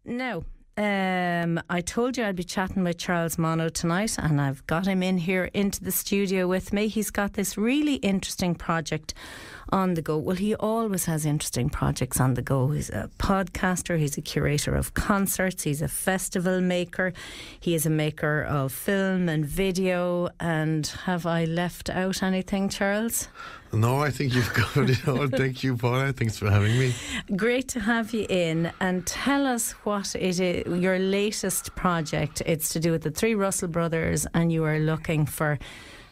Now, I told you I'd be chatting with Charles Mono tonight, and I've got him in here into the studio with me. He's got this really interesting project on the go. Well, he always has interesting projects on the go. He's a podcaster, he's a curator of concerts, he's a festival maker, he is a maker of film and video. And have I left out anything, Charles? No, I think you've covered it all. Thank you, Paula. Thanks for having me. Great to have you in. And tell us what it is, your latest project. It's to do with the three Russell brothers, and you are looking for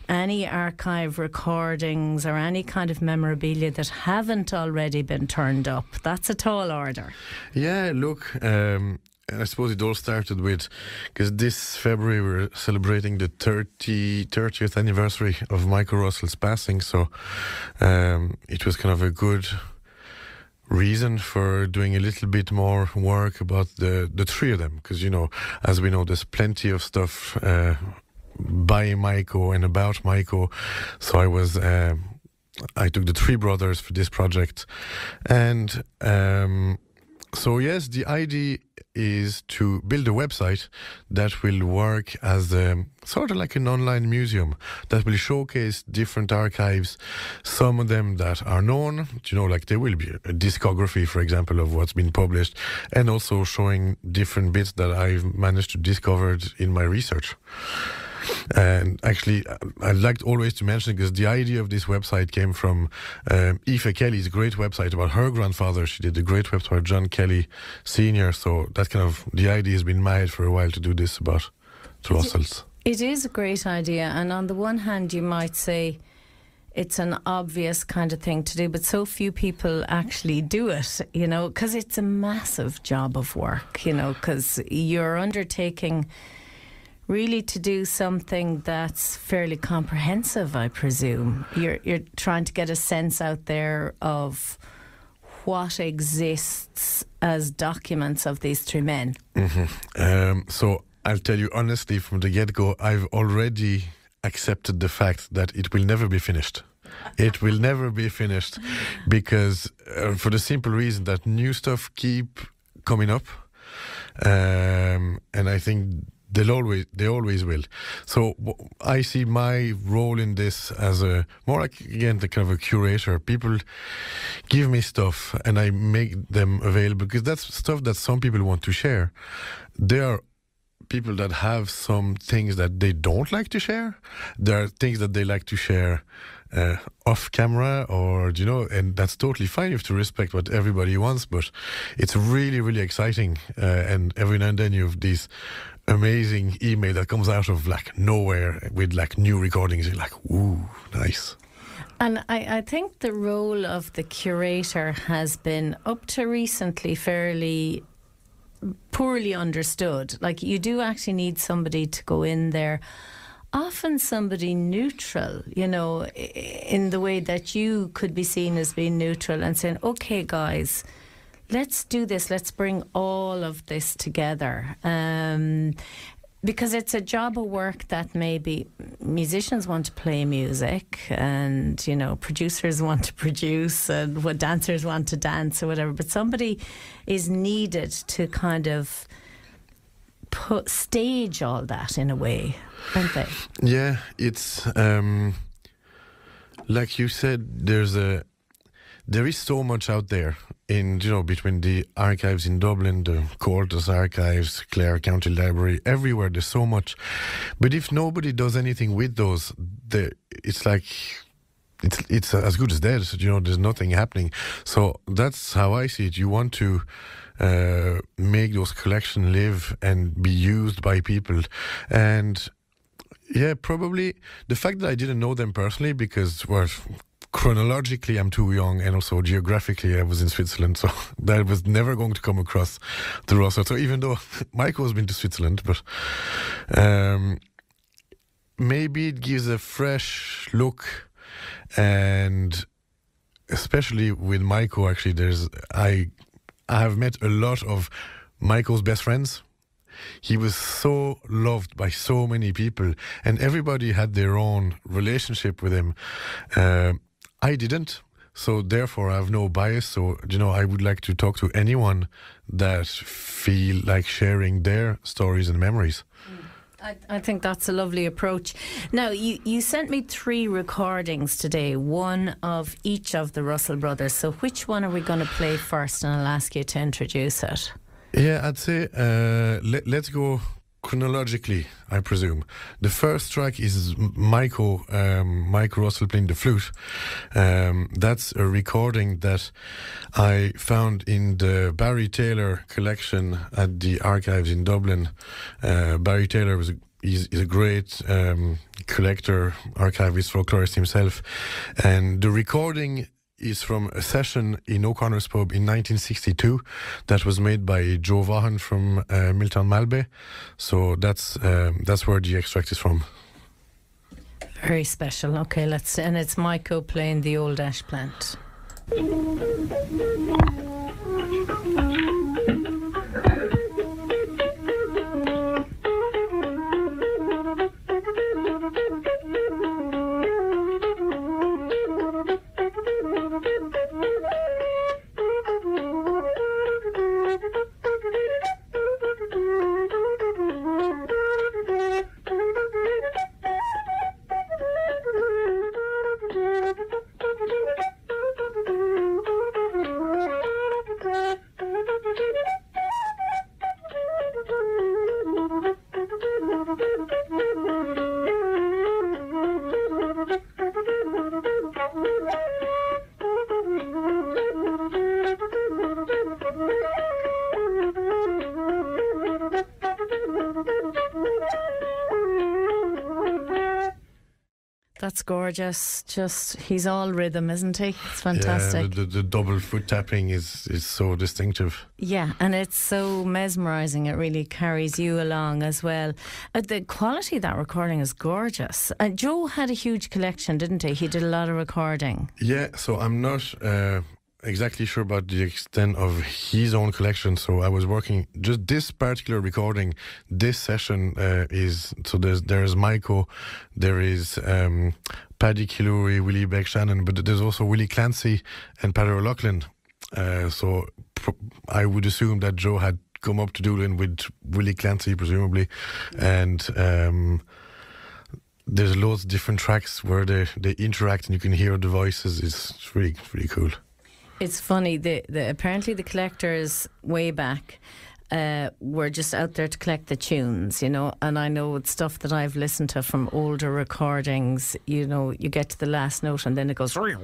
any archive recordings or any kind of memorabilia that haven't already been turned up. That's a tall order. Yeah, look, I suppose it all started with, because this February we're celebrating the 30th anniversary of Micho Russell's passing, so it was kind of a good reason for doing a little bit more work about the three of them, because, you know, as we know, there's plenty of stuff by Micho and about Micho. So I took the three brothers for this project. And so yes, the idea is to build a website that will work as sort of like an online museum that will showcase different archives, some of them that are known, you know, like there will be a discography, for example, of what's been published, and also showing different bits that I've managed to discover in my research. And actually, I'd like always to mention, because the idea of this website came from Aoife Kelly's great website about her grandfather. She did a great website about John Kelly Sr. So that kind of, the idea has been made for a while to do this about the Russells. It is a great idea. And on the one hand, you might say it's an obvious kind of thing to do, but so few people actually do it, you know, because it's a massive job of work, you know, because you're undertaking really to do something that's fairly comprehensive, I presume. You're trying to get a sense out there of what exists as documents of these three men. Mm-hmm. So I'll tell you honestly, from the get-go, I've already accepted the fact that it will never be finished. It will never be finished because for the simple reason that new stuff keep coming up, and I think they always will. So I see my role in this as a more like, again, the kind of a curator. People give me stuff and I make them available because that's stuff that some people want to share. There are people that have some things that they don't like to share. There are things that they like to share off camera, or, you know, and that's totally fine. You have to respect what everybody wants, but it's really, really exciting. And every now and then you have these amazing email that comes out of like nowhere with like new recordings. You're like, ooh, nice. And I think the role of the curator has been up to recently fairly poorly understood. Like, you do actually need somebody to go in there, often somebody neutral, you know, in the way that you could be seen as being neutral and saying, okay guys, let's do this, let's bring all of this together. Because it's a job of work that maybe musicians want to play music, and, you know, producers want to produce, and what dancers want to dance or whatever, but somebody is needed to kind of stage all that in a way, aren't they? Yeah, it's like you said, there is so much out there in, you know, between the archives in Dublin, the Comhaltas archives, Clare County Library, everywhere there's so much. But if nobody does anything with those, it's like it's as good as dead. You know, there's nothing happening. So that's how I see it. You want to make those collections live and be used by people. And yeah, probably the fact that I didn't know them personally, because, well, chronologically I'm too young, and also geographically I was in Switzerland, so that was never going to come across the Russell. So even though Micho has been to Switzerland, but maybe it gives a fresh look. And especially with Micho, actually, I have met a lot of Micho's best friends. He was so loved by so many people, and everybody had their own relationship with him. I didn't. So therefore, I have no bias. So, I would like to talk to anyone that feel like sharing their stories and memories. I think that's a lovely approach. Now, you sent me 3 recordings today, one of each of the Russell brothers. So which one are we going to play first? And I'll ask you to introduce it. Yeah, I'd say let's go chronologically, I presume. The first track is Micho Russell playing the flute. That's a recording that I found in the Barry Taylor collection at the archives in Dublin. Barry Taylor is a great collector, archivist, folklorist himself. And the recording is from a session in O'Connor's Pub in 1962 that was made by Joe Vaughan from Miltown Malbay. So that's where the extract is from. Very special. Okay, and it's Micho playing the old Ashplant. That's gorgeous. Just, he's all rhythm, isn't he? It's fantastic. Yeah, the double foot tapping is so distinctive. Yeah, and it's so mesmerising. It really carries you along as well. The quality of that recording is gorgeous. Joe had a huge collection, didn't he? He did a lot of recording. Yeah, so I'm not exactly sure about the extent of his own collection. So I was working just this particular recording. This session is so there's Micho, there is Paddy Killoury, Willie Beck Shannon, but there's also Willie Clancy and Paddy O'Loughlin. So I would assume that Joe had come up to Doolin with Willie Clancy, presumably, and there's loads of different tracks where they interact and you can hear the voices. It's really cool. It's funny, apparently the collectors way back were just out there to collect the tunes, and I know it's stuff that I've listened to from older recordings, you get to the last note and then it goes, where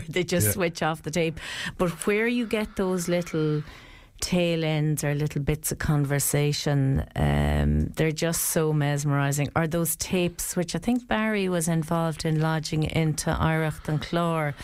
they just switch off the tape. But where you get those little tail ends or little bits of conversation, they're just so mesmerising. Or those tapes, which I think Barry was involved in lodging into Ireland and Clare,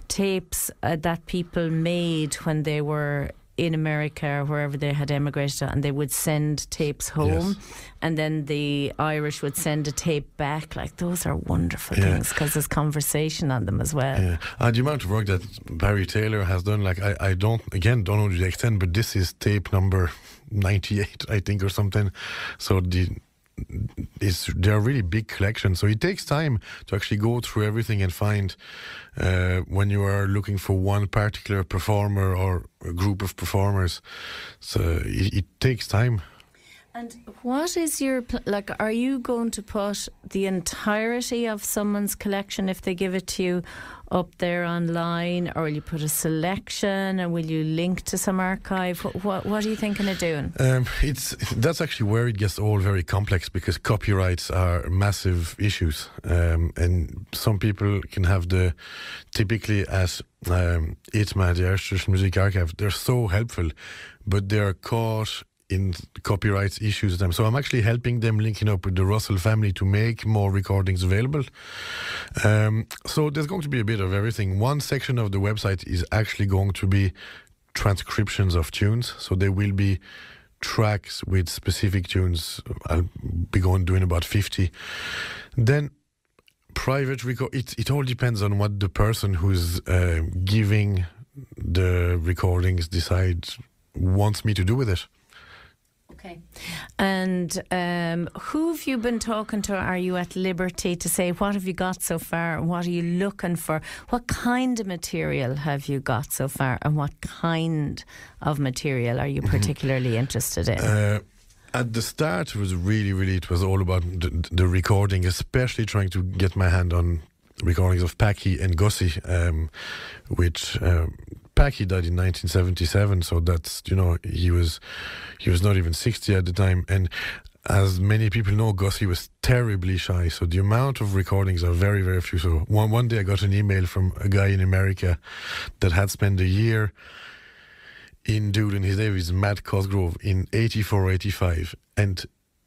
tapes that people made when they were in America or wherever they had emigrated, and they would send tapes home, and then the Irish would send a tape back. Like, those are wonderful things because there's conversation on them as well. Yeah. The amount of work that Barry Taylor has done, like I don't know the extent, but this is tape number 98, I think, or something. So they're really big collections, so it takes time to actually go through everything and find when you are looking for one particular performer or a group of performers. So it takes time. And what is your are you going to put the entirety of someone's collection, if they give it to you, up there online, or will you put a selection, and will you link to some archive? What are you thinking of doing? That's actually where it gets all very complex, because copyrights are massive issues, and some people can have typically as hAbhna, the Irish Traditional Music Archive, they're so helpful, but they're caught in copyrights issues with them. So I'm actually helping them, linking up with the Russell family to make more recordings available. So there's going to be a bit of everything. One section of the website is actually going to be transcriptions of tunes. So there will be tracks with specific tunes. I'll be doing about 50. Then private record, it all depends on what the person who's giving the recordings wants me to do with it. Okay. And who have you been talking to? Are you at liberty to say what have you got so far? What are you looking for? What kind of material have you got so far? And what kind of material are you particularly interested in? At the start, it was all about the recording, especially trying to get my hand on recordings of Packie and Gussie, which Packie died in 1977, so that's, he was not even 60 at the time, and as many people know, Gussie was terribly shy, so the amount of recordings are very, very few. So one day I got an email from a guy in America that had spent a year in Doolin. His name is Matt Cosgrove, in 84, 85, and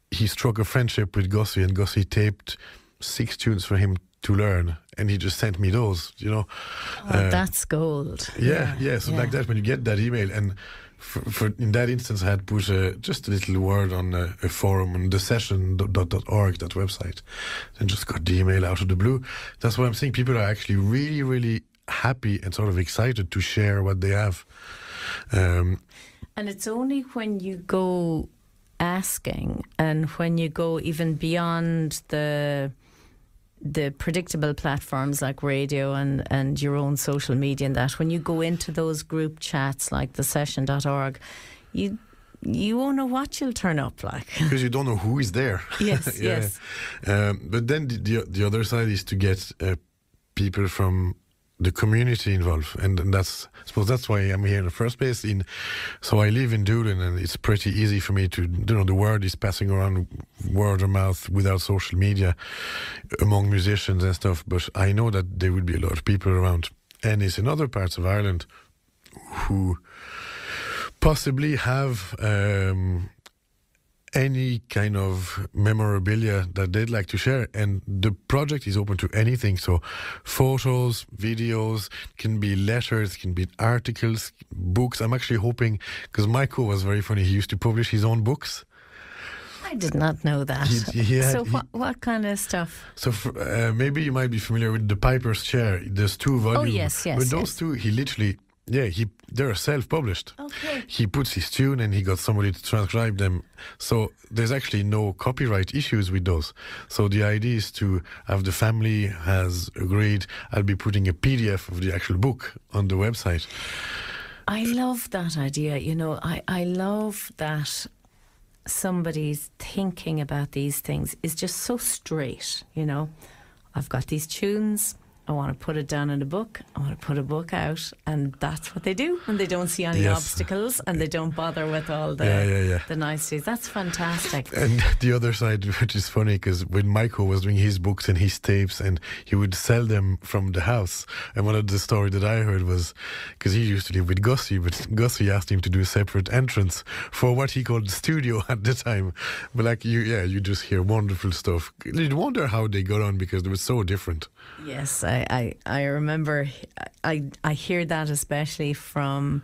he struck a friendship with Gussie, and Gussie taped 6 tunes for him to learn, and he just sent me those, That's gold. Yeah. So like that, when you get that email, and for in that instance, I had put just a little word on a forum on thesession.org, that website, and just got the email out of the blue. That's what I'm saying. People are actually really, really happy and sort of excited to share what they have. And it's only when you go asking, and when you go even beyond the predictable platforms like radio and your own social media, and that when you go into those group chats like thesession.org, you won't know what you'll turn up like, because you don't know who is there. Yes. Yes. But then the other side is to get people from the community involved, and I suppose that's why I'm here in the first place. So I live in Doolin, and it's pretty easy for me to, the word is passing around word of mouth without social media among musicians and stuff. But I know that there would be a lot of people around, and it's in other parts of Ireland who possibly have any kind of memorabilia that they'd like to share, and the project is open to anything. So photos, videos, can be letters, can be articles, books. I'm actually hoping, because Micho was very funny, he used to publish his own books. I did not know that. So what kind of stuff? So maybe you might be familiar with The Piper's Chair. There's 2 volumes. Oh yes. But those 2, he literally, they're self-published. Okay. He puts his tune and he got somebody to transcribe them. So there's actually no copyright issues with those. So the idea is to have, the family has agreed, I'll be putting a PDF of the actual book on the website. I love that idea. I love that somebody's thinking about these things is just so straight. I've got these tunes, I want to put it down in a book, I want to put a book out, and that's what they do, and they don't see any obstacles, and they don't bother with all the niceties. That's fantastic. And the other side, which is funny, because when Micho was doing his books and his tapes, and he would sell them from the house, and one of the stories that I heard was, because he used to live with Gussie, but Gussie asked him to do a separate entrance for what he called the studio at the time. But you just hear wonderful stuff. You'd wonder how they got on, because they were so different. Yes, I remember. I hear that especially from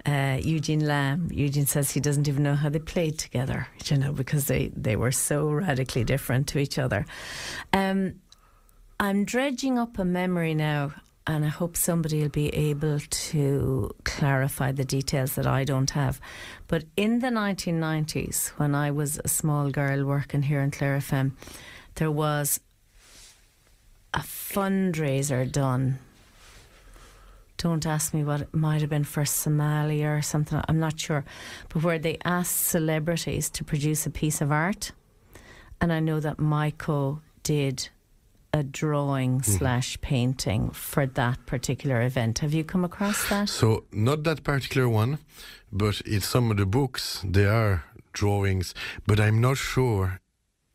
Eugene Lamb. Eugene says he doesn't even know how they played together, because they were so radically different to each other. I'm dredging up a memory now, and I hope somebody will be able to clarify the details that I don't have. But in the 1990s, when I was a small girl working here in Clare FM, there was a fundraiser done. Don't ask me what it might have been, for Somalia or something, I'm not sure, but where they asked celebrities to produce a piece of art, and I know that Micho did a drawing / painting for that particular event. Have you come across that? So not that particular one, but it's some of the books, they are drawings, but I'm not sure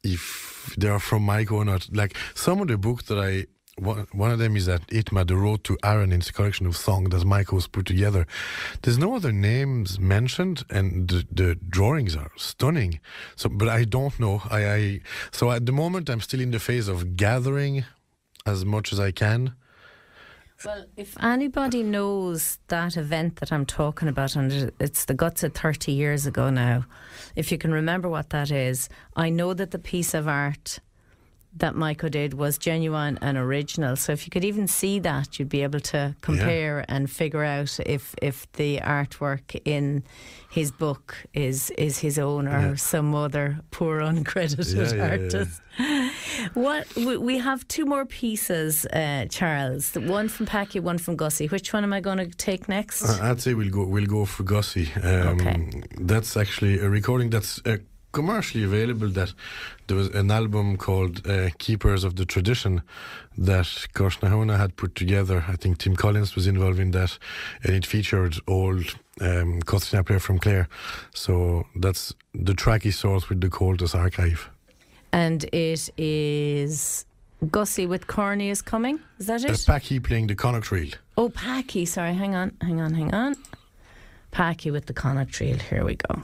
if they are from Micho or not. Like some of the books that one of them is that hAbhna, The Road to Aaron, it's a collection of songs that Micho's put together. There's no other names mentioned, and the drawings are stunning. So, but I don't know. So at the moment I'm still in the phase of gathering as much as I can. Well, if anybody knows that event that I'm talking about, and it's the guts of 30 years ago now, if you can remember what that is, I know that the piece of art that Micho did was genuine and original. So if you could even see that, you'd be able to compare and figure out if the artwork in his book is his own or some other poor uncredited artist. What we have two more pieces, Charles. One from Packie, one from Gussie. Which one am I going to take next? I'd say we'll go for Gussie. Okay. That's actually a recording that's commercially available. That there was an album called Keepers of the Tradition that hAbhna had put together. I think Tim Collins was involved in that, and it featured old Cosgrove player from Clare. So that's the track he sourced with the Comhaltas archive. And it is Gussie with Corney is coming. Is that it? Packie playing the Connaught Reel. Oh, Packie. Sorry, hang on. Packie with the Connaught Reel. Here we go.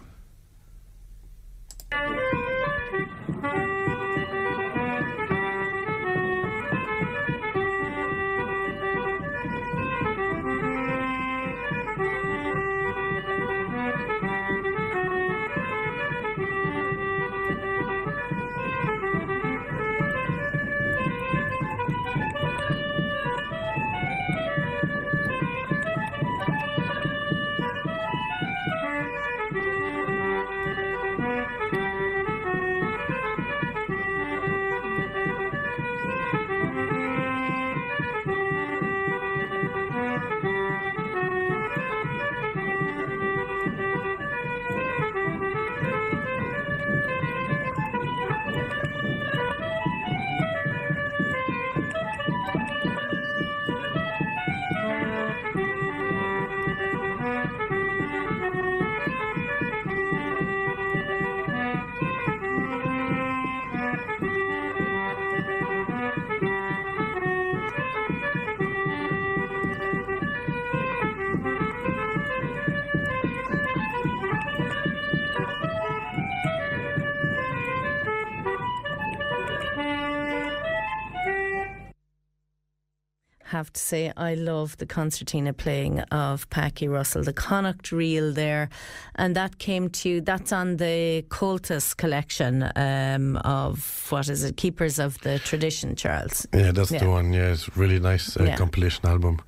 Have to say I love the concertina playing of Packie Russell, the Connaught Reel there, and that came to you. That's on the Comhaltas collection of what is it, Keepers of the Tradition, Charles. Yeah, that's the one. Yeah, it's really nice compilation album.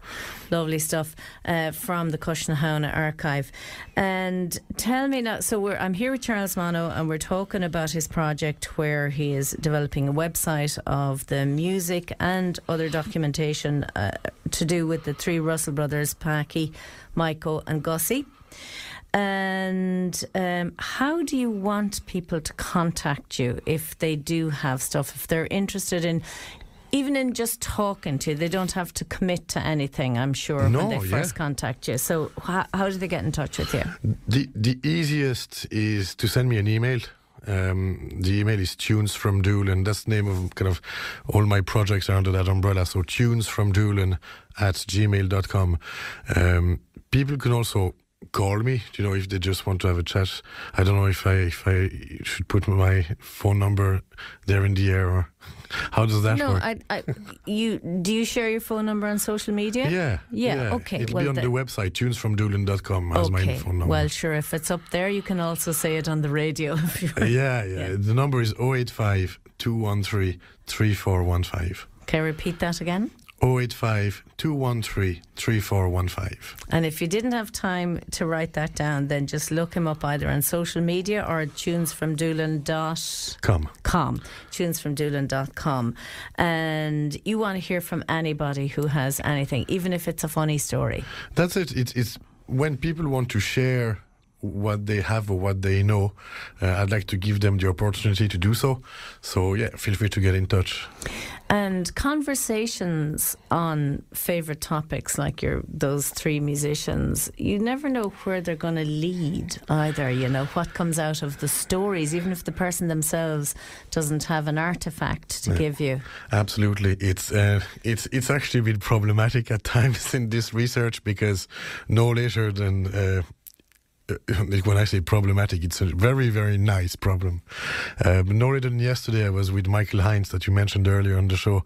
Lovely stuff from the hAbhna archive. And tell me now, so I'm here with Charles Mono and we're talking about his project where he is developing a website of the music and other documentation to do with the three Russell brothers, Packie, Micho and Gussie. And how do you want people to contact you if they do have stuff, if they're interested in even in just talking to you? They don't have to commit to anything, I'm sure, when they first contact you. So how do they get in touch with you? The easiest is to send me an email. The email is tunesfromdoolin. That's the name of kind of all my projects are under that umbrella. So tunesfromdoolin@gmail.com. People can also call me, if they just want to have a chat. I don't know if I should put my phone number there in the air, or how does that work? Do you share your phone number on social media? Yeah. Okay. It'll be on the website, tunesfromdoolin.com as my phone number. Well, sure, if it's up there, you can also say it on the radio. If you yeah. The number is 085 213 3415. Okay, repeat that again. 085 213 3415. And if you didn't have time to write that down, then just look him up either on social media or at tunesfromdoolin.com. Tunesfromdoolin.com. And you want to hear from anybody who has anything, even if it's a funny story. That's it. It's when people want to share what they have or what they know, I'd like to give them the opportunity to do so. So feel free to get in touch. And conversations on favourite topics like those three musicians, you never know where they're going to lead either, what comes out of the stories, even if the person themselves doesn't have an artefact to give you. Absolutely. It's actually been problematic at times in this research, because no later than when I say problematic, it's a very, very nice problem. But no later than yesterday, I was with Michael Hines, that you mentioned earlier on the show,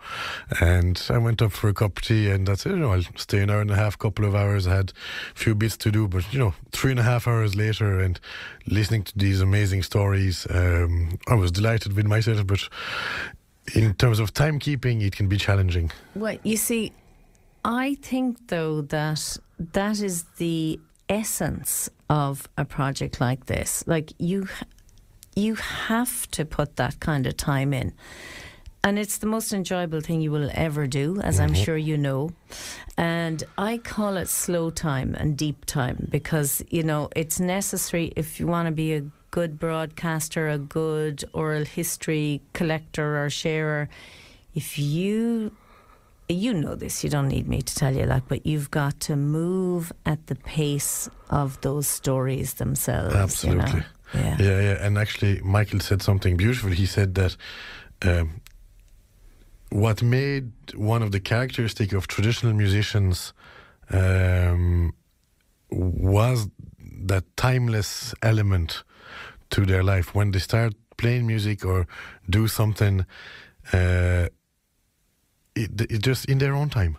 and I went up for a cup of tea, and that's it. I'll stay an hour and a half, couple of hours. I had a few bits to do, but 3.5 hours later, and listening to these amazing stories, I was delighted with myself. But in terms of timekeeping, it can be challenging. Well, you see, I think though that is the essence of a project like this. Like you have to put that kind of time in. And it's the most enjoyable thing you will ever do, as I'm sure you know. And I call it slow time and deep time because, you know, it's necessary if you want to be a good broadcaster, a good oral history collector or sharer. If you know this, you don't need me to tell you that, but you've got to move at the pace of those stories themselves. Absolutely. You know? Yeah. And actually, Michael said something beautiful. He said that what made one of the characteristics of traditional musicians was that timeless element to their life. When they start playing music or do something, it just in their own time.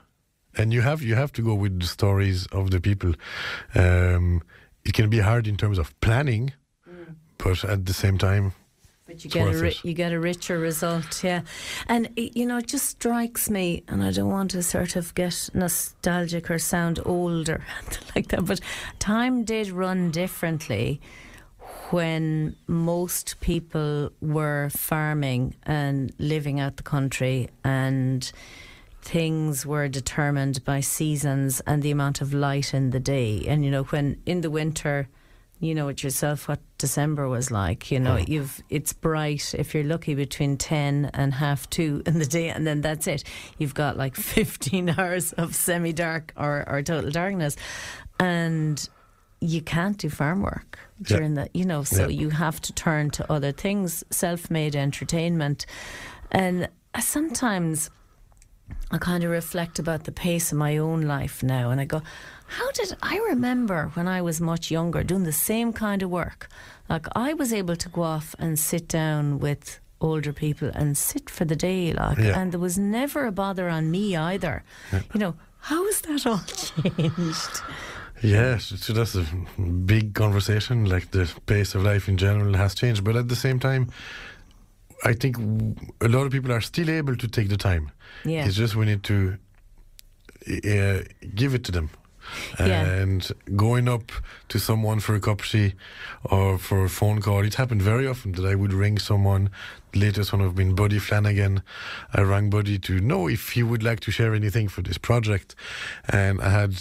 And you have to go with the stories of the people. It can be hard in terms of planning, but at the same time, but you get a richer result, yeah. And you know, it just strikes me, and I don't want to sort of get nostalgic or sound old or like that, but time did run differently when most people were farming and living out the country, and things were determined by seasons and the amount of light in the day. And you know, when in the winter, you know it yourself what December was like. You know, it's bright if you're lucky between 10 and 2:30 in the day, and then that's it. You've got like 15 hours of semi-dark or total darkness, and you can't do farm work during that. You know, so you have to turn to other things, self-made entertainment. And sometimes I kind of reflect about the pace of my own life now, and I go, how did I remember when I was much younger doing the same kind of work? Like I was able to go off and sit down with older people and sit for the day, like, and there was never a bother on me either. You know, how has that all changed? Yeah, so that's a big conversation. Like the pace of life in general has changed, but at the same time, I think a lot of people are still able to take the time. Yeah. It's just we need to give it to them. And going up to someone for a cup of tea or for a phone call, it happened very often that I would ring someone. The latest one have been Buddy Flanagan. I rang Buddy to know if he would like to share anything for this project, and I had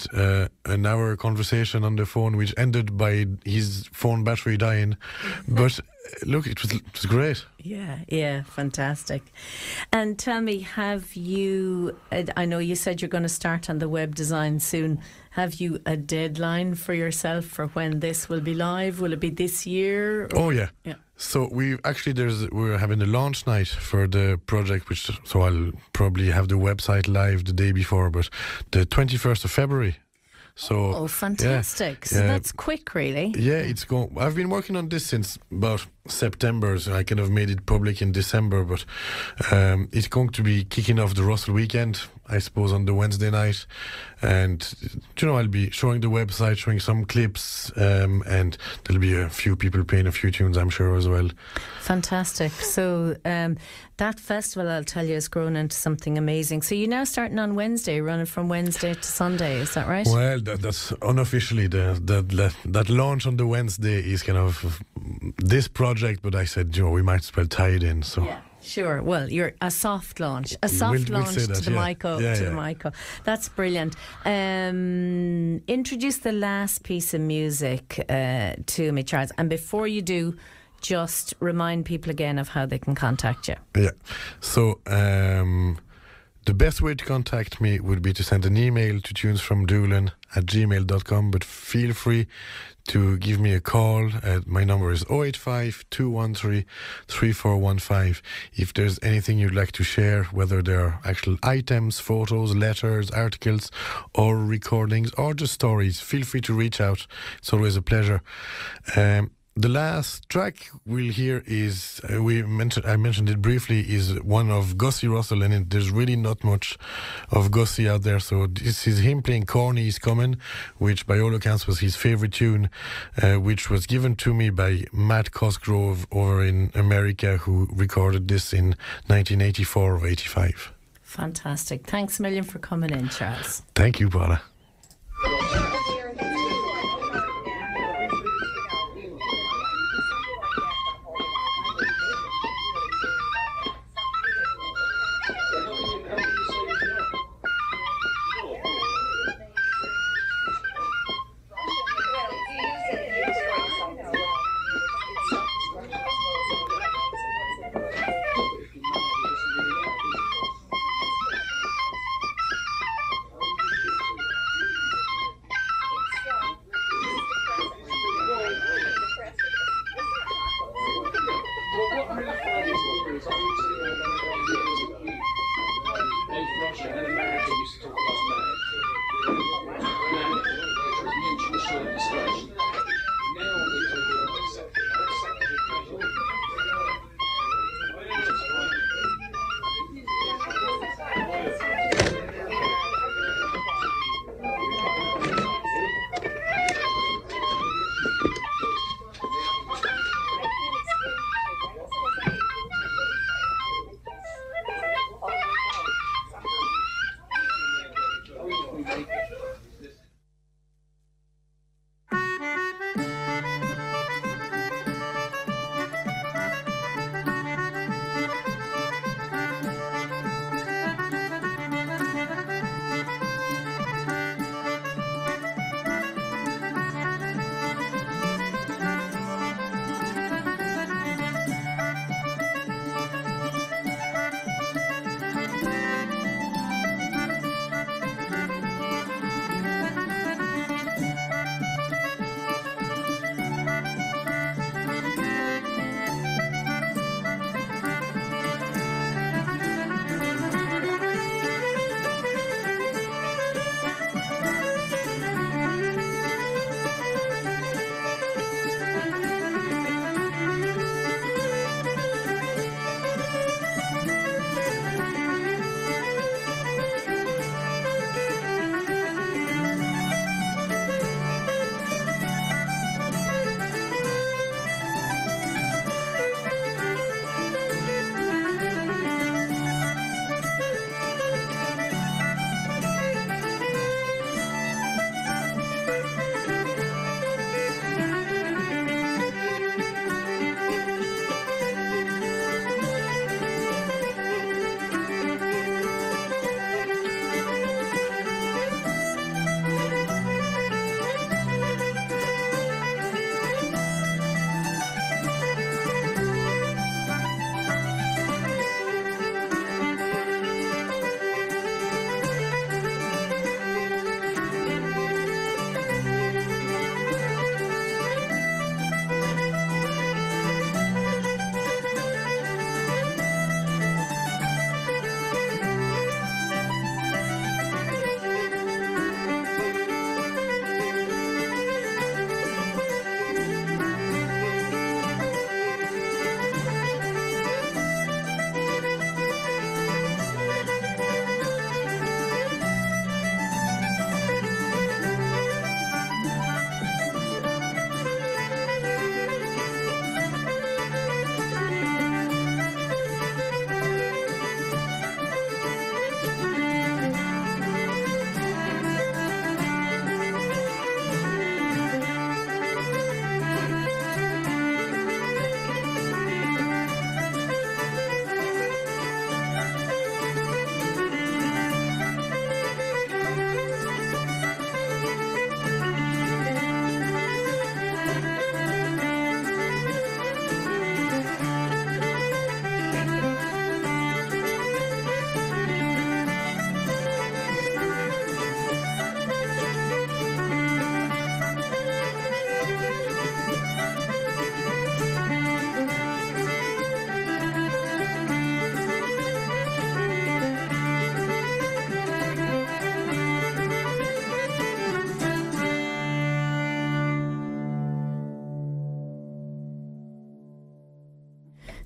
an hour conversation on the phone which ended by his phone battery dying. But look, it was great. Yeah, fantastic. And tell me, have you, I know you said you're going to start on the web design soon. Have you a deadline for yourself for when this will be live? Will it be this year? Oh, yeah. So we're having a launch night for the project, so I'll probably have the website live the day before, but the 21st of February. So, fantastic. So that's quick, really. Yeah, it's going. I've been working on this since about September, so I kind of made it public in December, but it's going to be kicking off the Russell weekend, I suppose, on the Wednesday night. And, you know, I'll be showing the website, showing some clips, and there'll be a few people playing a few tunes, I'm sure, as well. Fantastic. So that festival, I'll tell you, has grown into something amazing. So you're now starting on Wednesday, running from Wednesday to Sunday, is that right? Well, that's unofficially that launch on the Wednesday is kind of this project, but I said, you know, we might as well tie it in. So. Yeah. Sure. Well, you're a soft launch to the Micho. The Micho. That's brilliant. Introduce the last piece of music to me, Charles. And before you do, just remind people again of how they can contact you. Yeah. So the best way to contact me would be to send an email to tunesfromdoolin@gmail.com, but feel free to give me a call. My number is 085 213 3415. If there's anything you'd like to share, whether they're actual items, photos, letters, articles, or recordings, or just stories, feel free to reach out. It's always a pleasure. The last track we'll hear is I mentioned it briefly, is one of Gussie Russell, and there's really not much of Gussie out there. So this is him playing "Corney is Coming," which by all accounts was his favorite tune, which was given to me by Matt Cosgrove over in America, who recorded this in 1984 or 85. Fantastic. Thanks a million for coming in, Charles. Thank you, Paula.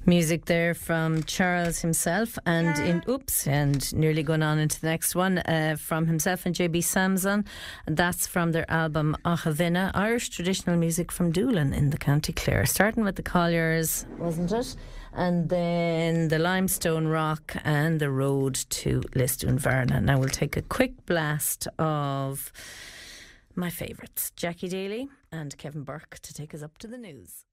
Music there from Charles himself, and nearly going on into the next one from himself and JB Samson, and that's from their album hAbhna, Irish traditional music from Doolin in the County Clare, starting with the Colliers, wasn't it? And then the Limestone Rock and the Road to Lisdoonvarna. Now we'll take a quick blast of my favourites, Jackie Daly and Kevin Burke, to take us up to the news.